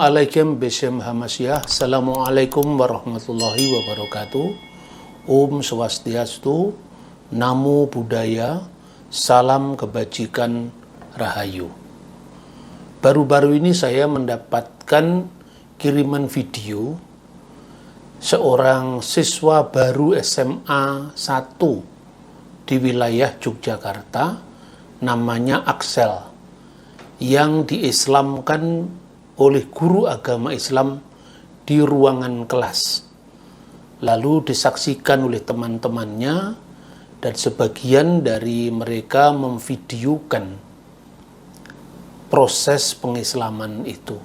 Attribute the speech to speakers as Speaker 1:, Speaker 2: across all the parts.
Speaker 1: Assalamualaikum Besem Hamasyah. Assalamualaikum warahmatullahi wabarakatuh. Om Swastiastu, Namo Buddhaya, salam kebajikan Rahayu. Baru-baru ini saya mendapatkan kiriman video seorang siswa baru SMA 1 di wilayah Yogyakarta, namanya Axel, yang diislamkan oleh guru agama Islam di ruangan kelas. Lalu disaksikan oleh teman-temannya dan sebagian dari mereka memvideokan proses pengislaman itu.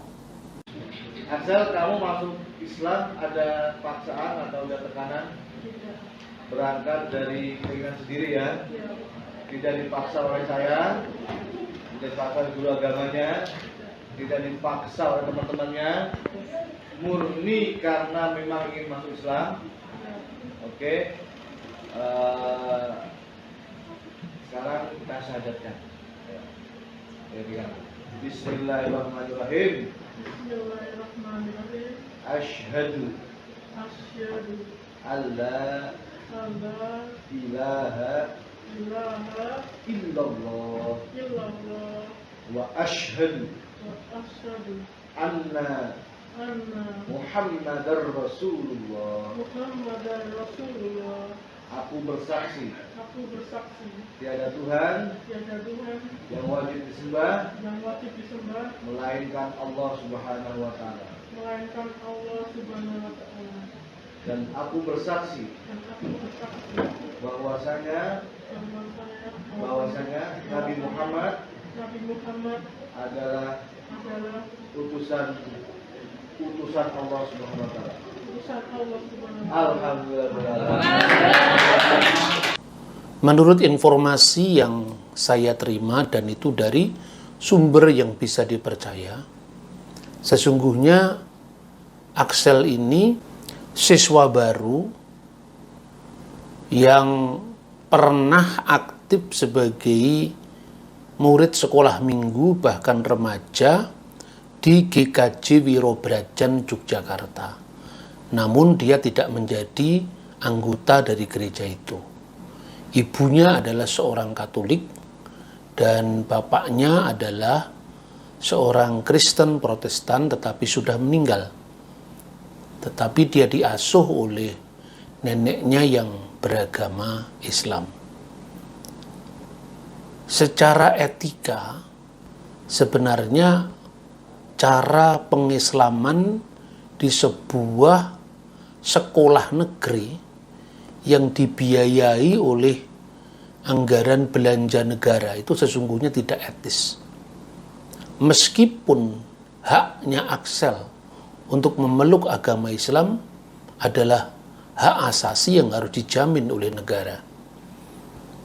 Speaker 2: Axel, kamu masuk Islam ada paksaan atau ada tekanan?
Speaker 3: Tidak.
Speaker 2: Berangkat dari keinginan sendiri ya?
Speaker 3: Ya.
Speaker 2: Tidak dipaksa oleh saya, tidak dipaksa oleh guru agamanya, tidak dipaksa oleh teman-temannya, murni karena memang ingin masuk Islam. Oke. Sekarang kita syahadatkan. Ya. Bismillahirrahmanirrahim.
Speaker 3: Bismillahirrahmanirrahim.
Speaker 2: Asyhadu alla ilaha illallah wa asyhadu anna Muhammadar Rasulullah. Aku bersaksi tiada Tuhan yang wajib disembah melainkan Allah Subhanahu wa taala. Dan aku bersaksi bahwasanya Nabi Muhammad adalah utusan Allah Subhanahu wa taala. Alhamdulillah.
Speaker 1: Menurut informasi yang saya terima, dan itu dari sumber yang bisa dipercaya, sesungguhnya Axel ini siswa baru yang pernah aktif sebagai murid sekolah minggu bahkan remaja di GKJ Wirobrajan Yogyakarta. Namun dia tidak menjadi anggota dari gereja itu. Ibunya adalah seorang Katolik dan bapaknya adalah seorang Kristen Protestan tetapi sudah meninggal. Tetapi dia diasuh oleh neneknya yang beragama Islam. secara etika sebenarnya cara pengislaman di sebuah sekolah negeri yang dibiayai oleh anggaran belanja negara itu sesungguhnya tidak etis. Meskipun haknya Axel untuk memeluk agama Islam adalah hak asasi yang harus dijamin oleh negara.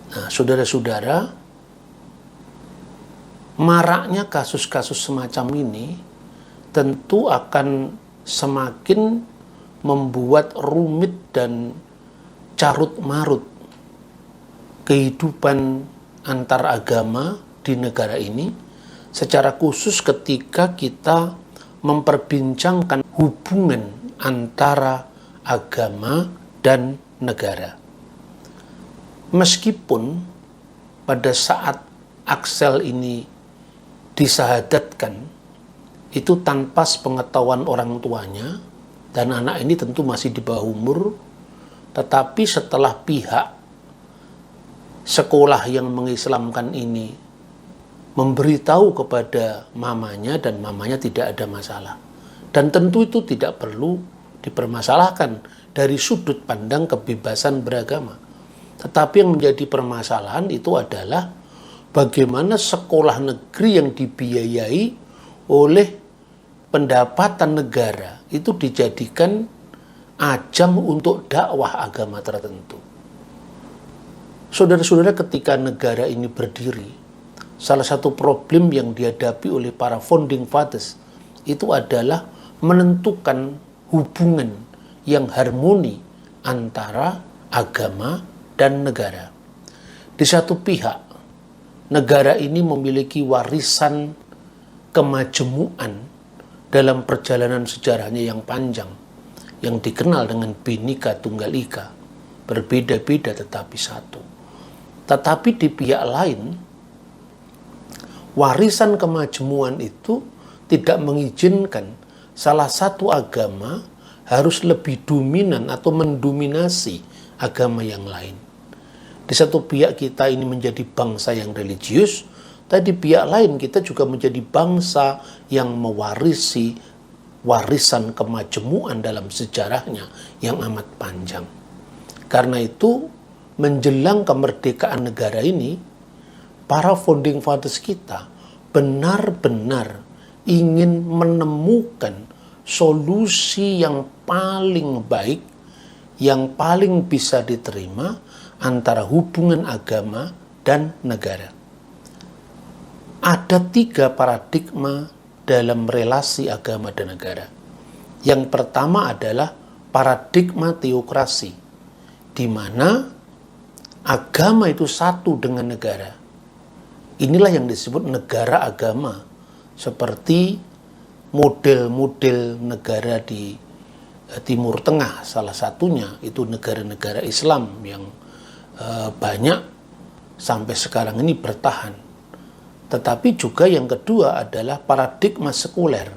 Speaker 1: Nah, saudara-saudara, maraknya kasus-kasus semacam ini tentu akan semakin membuat rumit dan carut-marut kehidupan antar agama di negara ini, secara khusus ketika kita memperbincangkan hubungan antara agama dan negara. Meskipun pada saat Axel ini disahadatkan itu tanpa sepengetahuan orang tuanya, dan anak ini tentu masih di bawah umur, tetapi setelah pihak sekolah yang mengislamkan ini memberitahu kepada mamanya dan mamanya tidak ada masalah. Dan tentu itu tidak perlu dipermasalahkan dari sudut pandang kebebasan beragama. Tetapi yang menjadi permasalahan itu adalah bagaimana sekolah negeri yang dibiayai oleh pendapatan negara itu dijadikan ajang untuk dakwah agama tertentu. Saudara-saudara, ketika negara ini berdiri, salah satu problem yang dihadapi oleh para founding fathers itu adalah menentukan hubungan yang harmoni antara agama dan negara. Di satu pihak, negara ini memiliki warisan kemajemukan dalam perjalanan sejarahnya yang panjang, yang dikenal dengan Bhinneka Tunggal Ika, berbeda-beda tetapi satu. Tetapi di pihak lain, warisan kemajemukan itu tidak mengizinkan salah satu agama harus lebih dominan atau mendominasi agama yang lain. Di satu pihak kita ini menjadi bangsa yang religius, tapi di pihak lain kita juga menjadi bangsa yang mewarisi warisan kemajemukan dalam sejarahnya yang amat panjang. Karena itu, menjelang kemerdekaan negara ini, para founding fathers kita benar-benar ingin menemukan solusi yang paling baik, yang paling bisa diterima antara hubungan agama dan negara. Ada 3 paradigma dalam relasi agama dan negara. Yang pertama adalah paradigma teokrasi, di mana agama itu satu dengan negara. Inilah yang disebut negara agama, seperti model-model negara di Timur Tengah, salah satunya itu negara-negara Islam yang banyak sampai sekarang ini bertahan. Tetapi juga yang kedua adalah paradigma sekuler.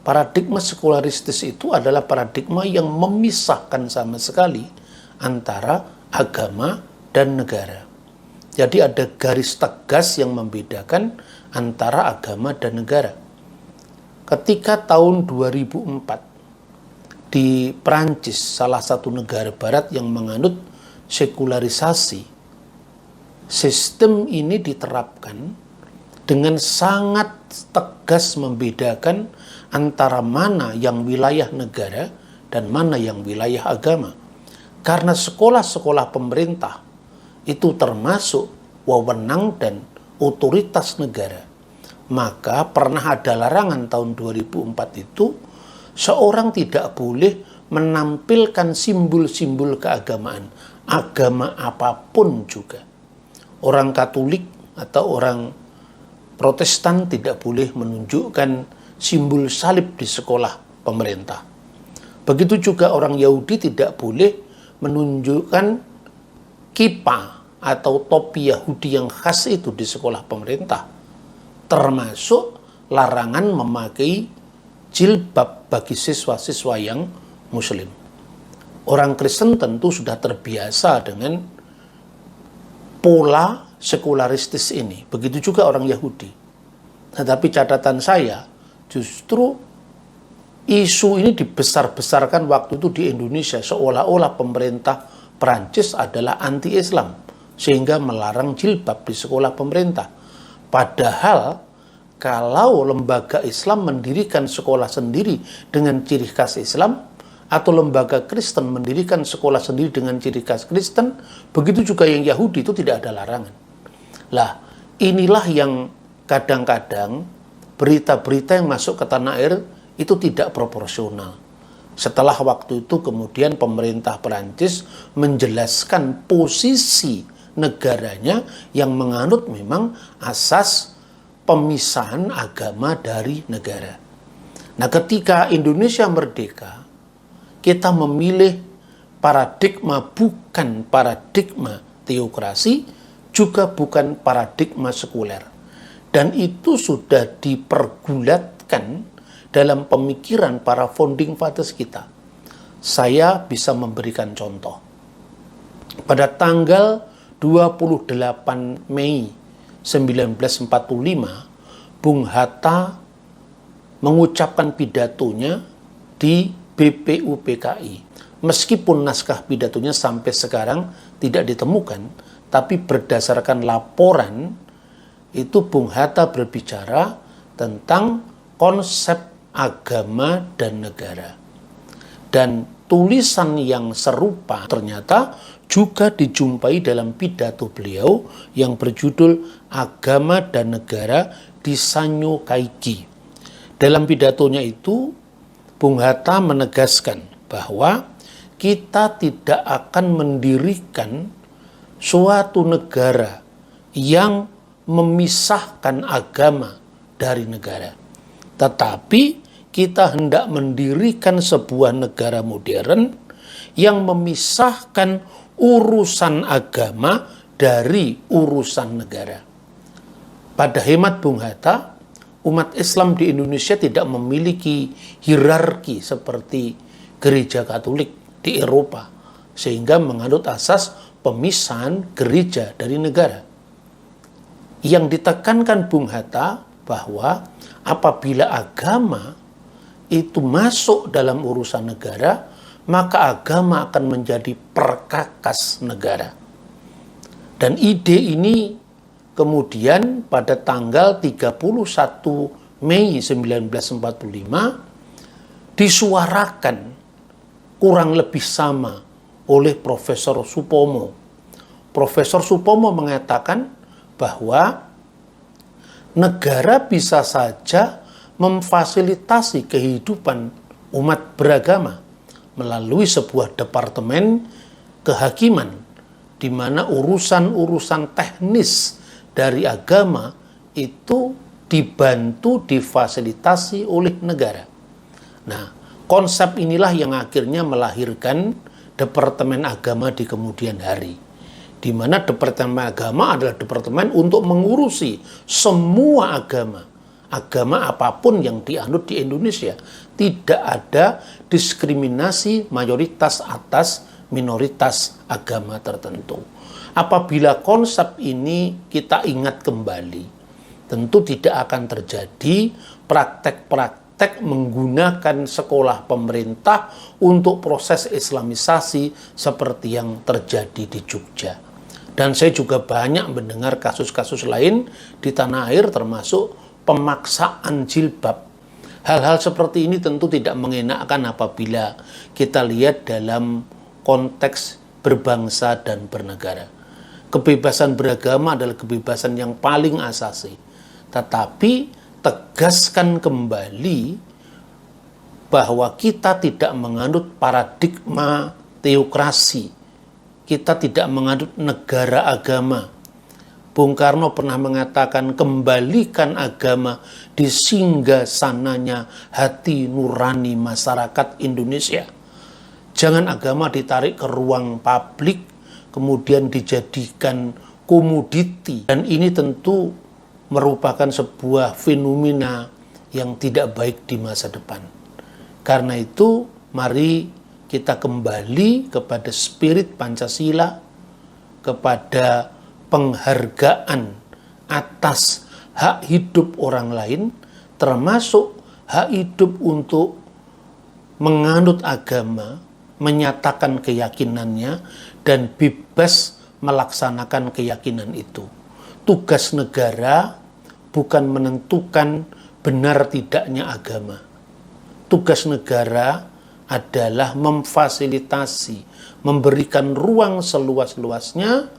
Speaker 1: Paradigma sekularistis itu adalah paradigma yang memisahkan sama sekali antara agama dan negara. Jadi ada garis tegas yang membedakan antara agama dan negara. Ketika tahun 2004 di Prancis, salah satu negara barat yang menganut sekularisasi, sistem ini diterapkan dengan sangat tegas membedakan antara mana yang wilayah negara dan mana yang wilayah agama. Karena sekolah-sekolah pemerintah itu termasuk wewenang dan otoritas negara. Maka pernah ada larangan tahun 2004 itu, seorang tidak boleh menampilkan simbol-simbol keagamaan, agama apapun juga. Orang Katolik atau orang Protestan tidak boleh menunjukkan simbol salib di sekolah pemerintah. Begitu juga orang Yahudi tidak boleh menunjukkan kippah atau topi Yahudi yang khas itu di sekolah pemerintah. Termasuk larangan memakai jilbab bagi siswa-siswa yang Muslim. Orang Kristen tentu sudah terbiasa dengan pola sekularistis ini. Begitu juga orang Yahudi. Tetapi catatan saya, justru isu ini dibesar-besarkan waktu itu di Indonesia, seolah-olah pemerintah Perancis adalah anti-Islam, sehingga melarang jilbab di sekolah pemerintah. Padahal kalau lembaga Islam mendirikan sekolah sendiri dengan ciri khas Islam, atau lembaga Kristen mendirikan sekolah sendiri dengan ciri khas Kristen, begitu juga yang Yahudi, itu tidak ada larangan. Lah, inilah yang kadang-kadang berita-berita yang masuk ke tanah air itu tidak proporsional. Setelah waktu itu kemudian pemerintah Perancis menjelaskan posisi negaranya yang menganut memang asas pemisahan agama dari negara. Nah, ketika Indonesia merdeka, kita memilih paradigma bukan paradigma teokrasi, juga bukan paradigma sekuler. Dan itu sudah dipergulatkan dalam pemikiran para founding fathers kita. Saya bisa memberikan contoh. Pada tanggal 28 Mei 1945, Bung Hatta mengucapkan pidatonya di BPUPKI. Meskipun naskah pidatonya sampai sekarang tidak ditemukan, tapi berdasarkan laporan itu Bung Hatta berbicara tentang konsep agama dan negara. Dan tulisan yang serupa ternyata juga dijumpai dalam pidato beliau yang berjudul Agama dan Negara di Sanyo Kaigi. Dalam pidatonya itu Bung Hatta menegaskan bahwa kita tidak akan mendirikan suatu negara yang memisahkan agama dari negara. Tetapi kita hendak mendirikan sebuah negara modern yang memisahkan urusan agama dari urusan negara. Pada hemat Bung Hatta, umat Islam di Indonesia tidak memiliki hierarki seperti gereja Katolik di Eropa, sehingga menganut asas pemisahan gereja dari negara. Yang ditekankan Bung Hatta bahwa apabila agama itu masuk dalam urusan negara, maka agama akan menjadi perkakas negara. Dan ide ini kemudian pada tanggal 31 Mei 1945 disuarakan kurang lebih sama oleh Profesor Supomo. Profesor Supomo mengatakan bahwa negara bisa saja memfasilitasi kehidupan umat beragama melalui sebuah departemen kehakiman di mana urusan-urusan teknis dari agama itu dibantu, difasilitasi oleh negara. Nah, konsep inilah yang akhirnya melahirkan Departemen Agama di kemudian hari, di mana Departemen Agama adalah departemen untuk mengurusi semua agama, agama apapun yang dianut di Indonesia. Tidak ada diskriminasi mayoritas atas minoritas agama tertentu. Apabila konsep ini kita ingat kembali, tentu tidak akan terjadi praktek-praktek menggunakan sekolah pemerintah untuk proses islamisasi seperti yang terjadi di Jogja. Dan saya juga banyak mendengar kasus-kasus lain di tanah air termasuk pemaksaan jilbab. Hal-hal seperti ini tentu tidak mengenakkan apabila kita lihat dalam konteks berbangsa dan bernegara. Kebebasan beragama adalah kebebasan yang paling asasi. Tetapi tegaskan kembali bahwa kita tidak menganut paradigma teokrasi. Kita tidak menganut negara agama. Bung Karno pernah mengatakan, kembalikan agama di singgasananya hati nurani masyarakat Indonesia. Jangan agama ditarik ke ruang publik, kemudian dijadikan komoditi. Dan ini tentu merupakan sebuah fenomena yang tidak baik di masa depan. Karena itu, mari kita kembali kepada spirit Pancasila, kepada penghargaan atas hak hidup orang lain, termasuk hak hidup untuk menganut agama, menyatakan keyakinannya, dan bebas melaksanakan keyakinan itu. Tugas negara bukan menentukan benar tidaknya agama. Tugas negara adalah memfasilitasi, memberikan ruang seluas-luasnya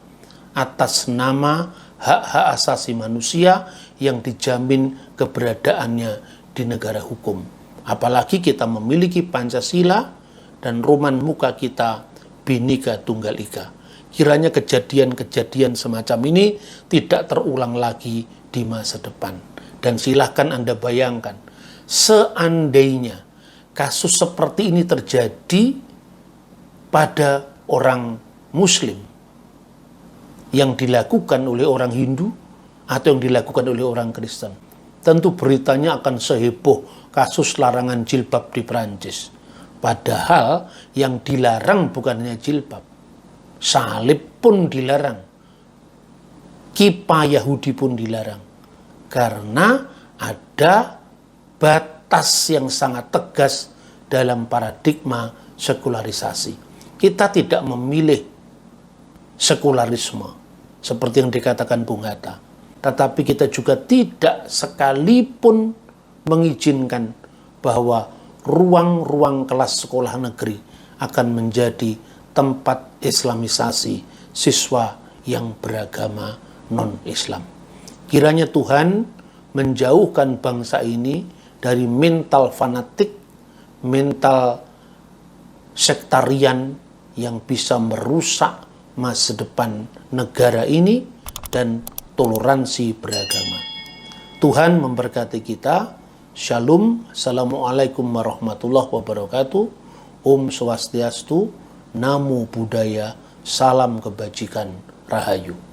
Speaker 1: atas nama hak-hak asasi manusia yang dijamin keberadaannya di negara hukum. Apalagi kita memiliki Pancasila dan roman muka kita Bhinneka Tunggal Ika. Kiranya kejadian-kejadian semacam ini tidak terulang lagi di masa depan. Dan silahkan Anda bayangkan, seandainya kasus seperti ini terjadi pada orang Muslim yang dilakukan oleh orang Hindu atau yang dilakukan oleh orang Kristen, tentu beritanya akan seheboh kasus larangan jilbab di Perancis. Padahal yang dilarang bukan hanya jilbab, salib pun dilarang, kippah Yahudi pun dilarang, karena ada batas yang sangat tegas dalam paradigma sekularisasi. Kita tidak memilih sekularisme seperti yang dikatakan Bung Hatta, tetapi kita juga tidak sekalipun mengizinkan bahwa ruang-ruang kelas sekolah negeri akan menjadi tempat islamisasi siswa yang beragama non-Islam. Kiranya Tuhan menjauhkan bangsa ini dari mental fanatik, mental sektarian yang bisa merusak masa depan negara ini dan toleransi beragama. Tuhan memberkati kita. Shalom, Assalamualaikum warahmatullahi wabarakatuh. Om Swastiastu, Namo Buddhaya, Salam Kebajikan, Rahayu.